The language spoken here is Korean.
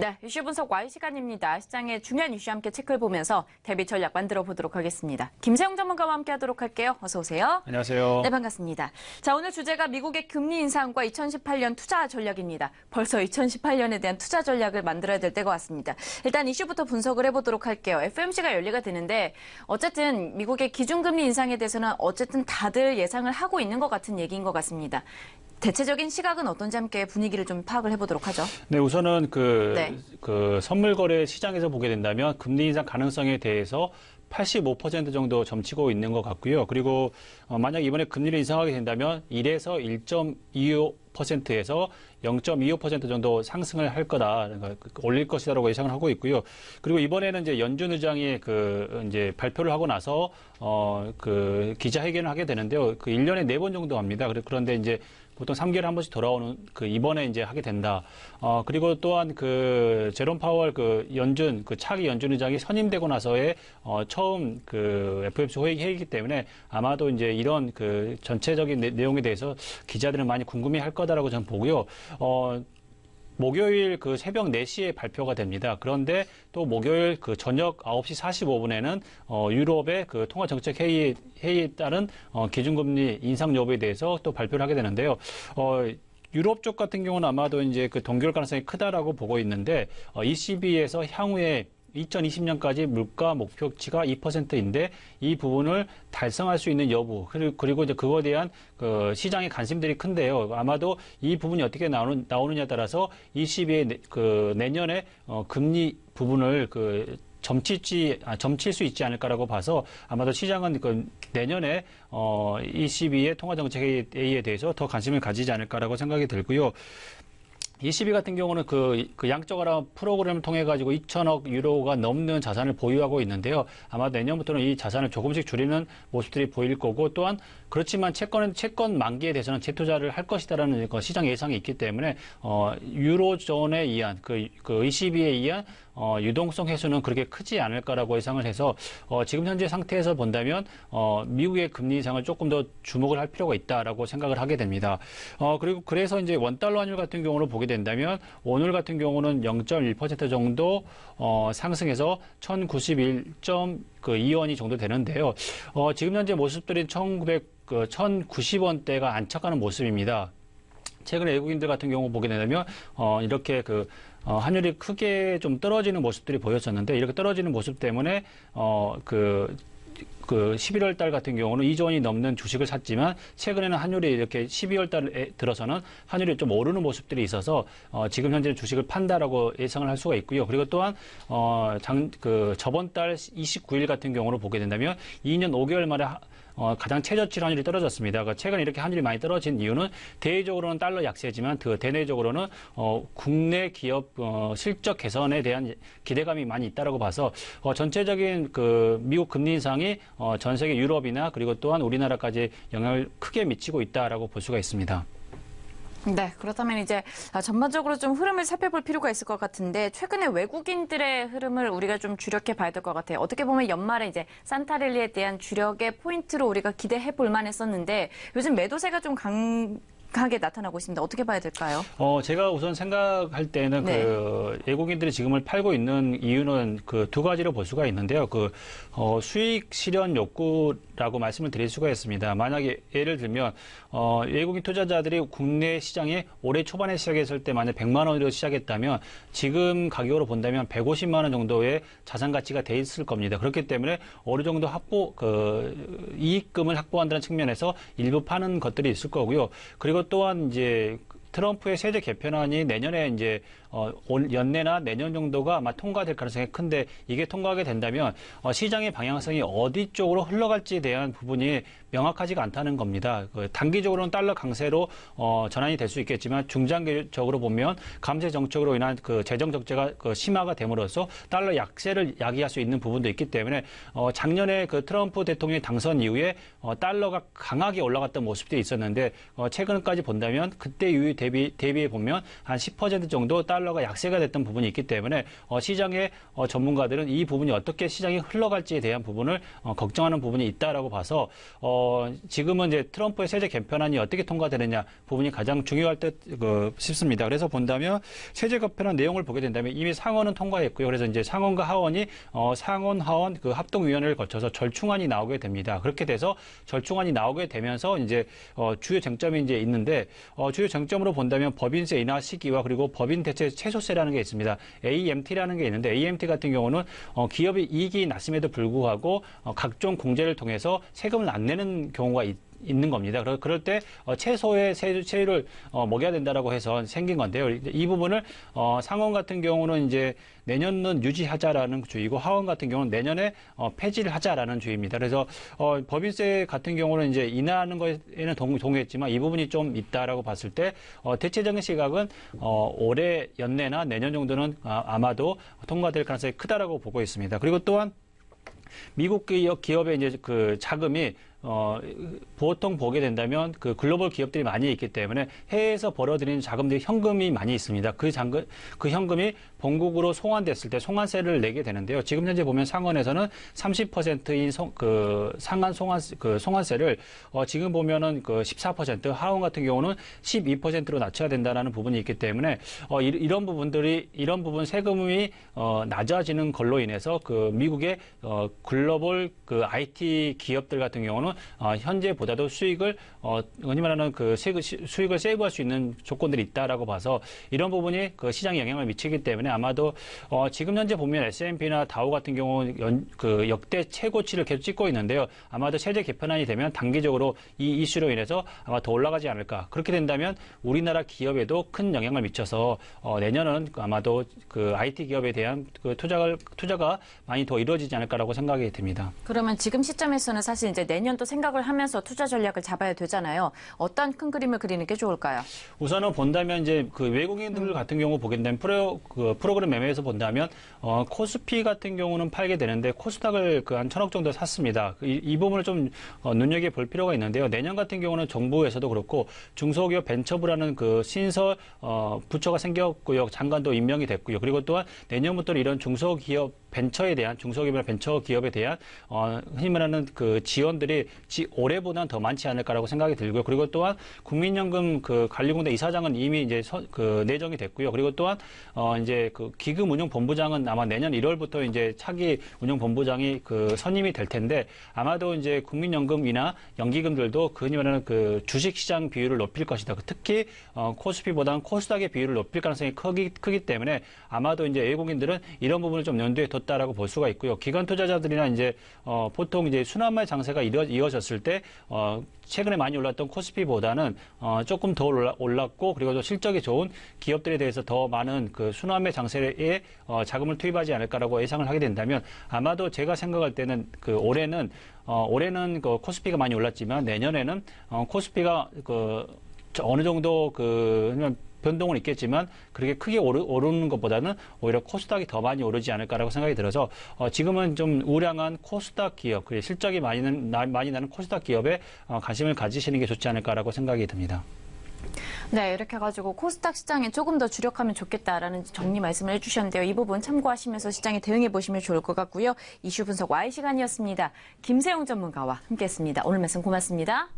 네, 이슈 분석 Y 시간입니다. 시장의 중요한 이슈 함께 체크해 보면서 대비 전략 만들어 보도록 하겠습니다. 김세영 전문가와 함께 하도록 할게요. 어서 오세요. 안녕하세요. 네, 반갑습니다. 자, 오늘 주제가 미국의 금리 인상과 2018년 투자 전략입니다. 벌써 2018년에 대한 투자 전략을 만들어야 될 때가 왔습니다. 일단 이슈부터 분석을 해보도록 할게요. FOMC가 열리가 되는데 어쨌든 미국의 기준금리 인상에 대해서는 어쨌든 다들 예상을 하고 있는 것 같은 얘기인 것 같습니다. 대체적인 시각은 어떤지 함께 분위기를 좀 파악을 해보도록 하죠. 네, 우선은 그 선물 거래 시장에서 보게 된다면 금리 인상 가능성에 대해서 85% 정도 점치고 있는 것 같고요. 그리고 만약 이번에 금리를 인상하게 된다면 1에서 1.25%에서 0.25% 정도 상승을 할 거다, 올릴 것이다라고 예상을 하고 있고요. 그리고 이번에는 이제 연준 의장이 이제 발표를 하고 나서 기자회견을 하게 되는데요. 1년에 4번 정도 합니다. 그런데 이제 보통 3개월에 한 번씩 돌아오는 이번에 이제 하게 된다. 그리고 또한 제롬 파월 차기 연준 의장이 선임되고 나서의 처음 FOMC 회의이기 때문에 아마도 이제 이런 전체적인 내용에 대해서 기자들은 많이 궁금해할 거다라고 저는 보고요. 목요일 새벽 4시에 발표가 됩니다. 그런데 또 목요일 저녁 9시 45분에는 유럽의 통화정책 회의에 따른 기준금리 인상 여부에 대해서 또 발표를 하게 되는데요. 유럽 쪽 같은 경우는 아마도 이제 동결 가능성이 크다라고 보고 있는데 ECB에서 향후에 2020년까지 물가 목표치가 2%인데 이 부분을 달성할 수 있는 여부 그리고 이제 그거에 대한 시장의 관심들이 큰데요. 아마도 이 부분이 어떻게 나오느냐에 따라서 ECB의 내년에 금리 부분을 점칠 수 있지 않을까라고 봐서 아마도 시장은 내년에 ECB의 통화정책회의에 대해서 더 관심을 가지지 않을까라고 생각이 들고요. ECB 같은 경우는 양적 완화 프로그램을 통해 가지고 2천억 유로가 넘는 자산을 보유하고 있는데요. 아마 내년부터는 이 자산을 조금씩 줄이는 모습들이 보일 거고, 또한 그렇지만 채권 만기에 대해서는 재투자를 할 것이다라는 시장 예상이 있기 때문에 유로존에 의한 ECB에 의한 유동성 해소는 그렇게 크지 않을까라고 예상을 해서 지금 현재 상태에서 본다면 미국의 금리 인상을 조금 더 주목을 할 필요가 있다라고 생각을 하게 됩니다. 그래서 이제 원달러 환율 같은 경우를 보게 된다면 오늘 같은 경우는 0.1% 정도 상승해서 1,091.2원이 정도 되는데요. 지금 현재 모습들이 1,090원대가 안착하는 모습입니다. 최근에 외국인들 같은 경우 보게 되면 이렇게 환율이 크게 좀 떨어지는 모습들이 보였었는데, 이렇게 떨어지는 모습 때문에 11월 달 같은 경우는 2조 원이 넘는 주식을 샀지만 최근에는 환율이 이렇게 12월 달에 들어서는 환율이 좀 오르는 모습들이 있어서 지금 현재 주식을 판다라고 예상을 할 수가 있고요. 그리고 또한 저번 달 29일 같은 경우를 보게 된다면 2년 5개월 만에 가장 최저치 환율이 떨어졌습니다. 최근에 이렇게 환율이 많이 떨어진 이유는 대외적으로는 달러 약세지만 대내적으로는 국내 기업 실적 개선에 대한 기대감이 많이 있다라고 봐서 전체적인 미국 금리 인상이 전 세계 유럽이나 그리고 또한 우리나라까지 영향을 크게 미치고 있다라고 볼 수가 있습니다. 네, 그렇다면 이제 전반적으로 좀 흐름을 살펴볼 필요가 있을 것 같은데, 최근에 외국인들의 흐름을 우리가 좀 주력해 봐야 될 것 같아요. 어떻게 보면 연말에 이제 산타랠리에 대한 주력의 포인트로 우리가 기대해 볼 만했었는데 요즘 매도세가 좀 강하게 나타나고 있습니다. 어떻게 봐야 될까요? 제가 우선 생각할 때는 외국인들이 지금을 팔고 있는 이유는 두 가지로 볼 수가 있는데요. 수익 실현 욕구라고 말씀을 드릴 수가 있습니다. 만약에 예를 들면 외국인 투자자들이 국내 시장에 올해 초반에 시작했을 때 만약 100만 원으로 시작했다면 지금 가격으로 본다면 150만 원 정도의 자산 가치가 돼 있을 겁니다. 그렇기 때문에 어느 정도 이익금을 확보한다는 측면에서 일부 파는 것들이 있을 거고요. 그리고 또한 이제 트럼프의 세제 개편안이 내년에 이제 연내나 내년 정도가 아마 통과될 가능성이 큰데, 이게 통과하게 된다면 시장의 방향성이 어디 쪽으로 흘러갈지에 대한 부분이 명확하지가 않다는 겁니다. 단기적으로는 달러 강세로 전환이 될 수 있겠지만 중장기적으로 보면 감세 정책으로 인한 재정 적자가 심화가 됨으로써 달러 약세를 야기할 수 있는 부분도 있기 때문에 작년에 트럼프 대통령의 당선 이후에 달러가 강하게 올라갔던 모습들이 있었는데 최근까지 본다면 그때 이후 대비해 보면 한 10% 정도 달러 달러가 약세가 됐던 부분이 있기 때문에 시장의 전문가들은 이 부분이 어떻게 시장이 흘러갈지에 대한 부분을 걱정하는 부분이 있다라고 봐서 지금은 이제 트럼프의 세제 개편안이 어떻게 통과되느냐 부분이 가장 중요할 듯 싶습니다. 그래서 본다면 세제 개편안 내용을 보게 된다면 이미 상원은 통과했고요. 그래서 이제 상원과 하원이 상원 하원 그 합동위원회를 거쳐서 절충안이 나오게 됩니다. 그렇게 돼서 절충안이 나오게 되면서 이제 주요 쟁점이 이제 있는데 주요 쟁점으로 본다면 법인세 인하 시기와 그리고 법인 대체 최소세라는 게 있습니다. AMT라는 게 있는데 AMT 같은 경우는 기업이 이익이 났음에도 불구하고 각종 공제를 통해서 세금을 안 내는 경우가 있는 겁니다. 그럴 때 최소의 세율을 먹여야 된다라고 해서 생긴 건데요. 이 부분을 상원 같은 경우는 이제 내년은 유지하자라는 주의고 하원 같은 경우는 내년에 폐지를 하자라는 주의입니다. 그래서 법인세 같은 경우는 이제 인하하는 거에는 동의했지만 이 부분이 좀 있다라고 봤을 때 대체적인 시각은 올해 연내나 내년 정도는 아마도 통과될 가능성이 크다라고 보고 있습니다. 그리고 또한 미국 기업의 이제 그 자금이 보통 보게 된다면 그 글로벌 기업들이 많이 있기 때문에 해외에서 벌어들이는 자금들이 현금이 많이 있습니다. 그 현금이 본국으로 송환됐을 때 송환세를 내게 되는데요. 지금 현재 보면 상원에서는 30%인 송환세를 지금 보면은 그 14%, 하원 같은 경우는 12%로 낮춰야 된다는 부분이 있기 때문에 이런 부분 세금이 낮아지는 걸로 인해서 그 미국의 글로벌 그 IT 기업들 같은 경우는 현재보다도 수익을 흔히 말하는 그 수익을 세이브할 수 있는 조건들이 있다라고 봐서 이런 부분이 그 시장에 영향을 미치기 때문에 아마도 지금 현재 보면 S&P나 다우 같은 경우 그 역대 최고치를 계속 찍고 있는데요. 아마도 세제 개편안이 되면 단기적으로 이 이슈로 인해서 아마 더 올라가지 않을까. 그렇게 된다면 우리나라 기업에도 큰 영향을 미쳐서 내년은 아마도 그 IT 기업에 대한 그 투자가 많이 더 이루어지지 않을까라고 생각이 듭니다. 그러면 지금 시점에서는 사실 이제 내년도 생각을 하면서 투자 전략을 잡아야 되잖아요. 어떤 큰 그림을 그리는 게 좋을까요? 우선은 본다면 이제 그 외국인들 같은 경우 보게 되면 프로그램 매매에서 본다면 코스피 같은 경우는 팔게 되는데 코스닥을 그 한 1,000억 정도 샀습니다. 이 부분을 좀 눈여겨 볼 필요가 있는데요. 내년 같은 경우는 정부에서도 그렇고 중소기업 벤처부라는 그 신설 부처가 생겼고요. 장관도 임명이 됐고요. 그리고 또한 내년부터는 이런 중소기업 벤처에 대한 중소기업이나 벤처기업에 대한 흔히 말하는 그 지원들이 올해보다는 더 많지 않을까라고 생각이 들고요. 그리고 또한 국민연금 그 관리공단 이사장은 이미 이제 그 내정이 됐고요. 그리고 또한 이제 그 기금운용본부장은 아마 내년 1월부터 이제 차기 운용본부장이 그 선임이 될 텐데 아마도 이제 국민연금이나 연기금들도 그 흔히 말하는 그 주식시장 비율을 높일 것이다. 특히 코스피보다는 코스닥의 비율을 높일 가능성이 크기 때문에 아마도 이제 외국인들은 이런 부분을 좀 염두에 뒀다라고 볼 수가 있고요. 기관 투자자들이나 이제 보통 이제 순환매 장세가 이어졌을 때 최근에 많이 올랐던 코스피보다는 조금 더 올랐고 그리고 또 실적이 좋은 기업들에 대해서 더 많은 그 순환매 장세에 자금을 투입하지 않을까라고 예상을 하게 된다면 아마도 제가 생각할 때는 그 올해는 그 코스피가 많이 올랐지만 내년에는 코스피가 그 어느 정도 그 변동은 있겠지만 그렇게 크게 오르는 것보다는 오히려 코스닥이 더 많이 오르지 않을까라고 생각이 들어서 지금은 좀 우량한 코스닥 기업, 그리고 실적이 많이 나는 코스닥 기업에 관심을 가지시는 게 좋지 않을까라고 생각이 듭니다. 네, 이렇게 해가지고 코스닥 시장에 조금 더 주력하면 좋겠다라는 정리 말씀을 해주셨는데요. 이 부분 참고하시면서 시장에 대응해 보시면 좋을 것 같고요. 이슈 분석 Y 시간이었습니다. 김세용 전문가와 함께했습니다. 오늘 말씀 고맙습니다.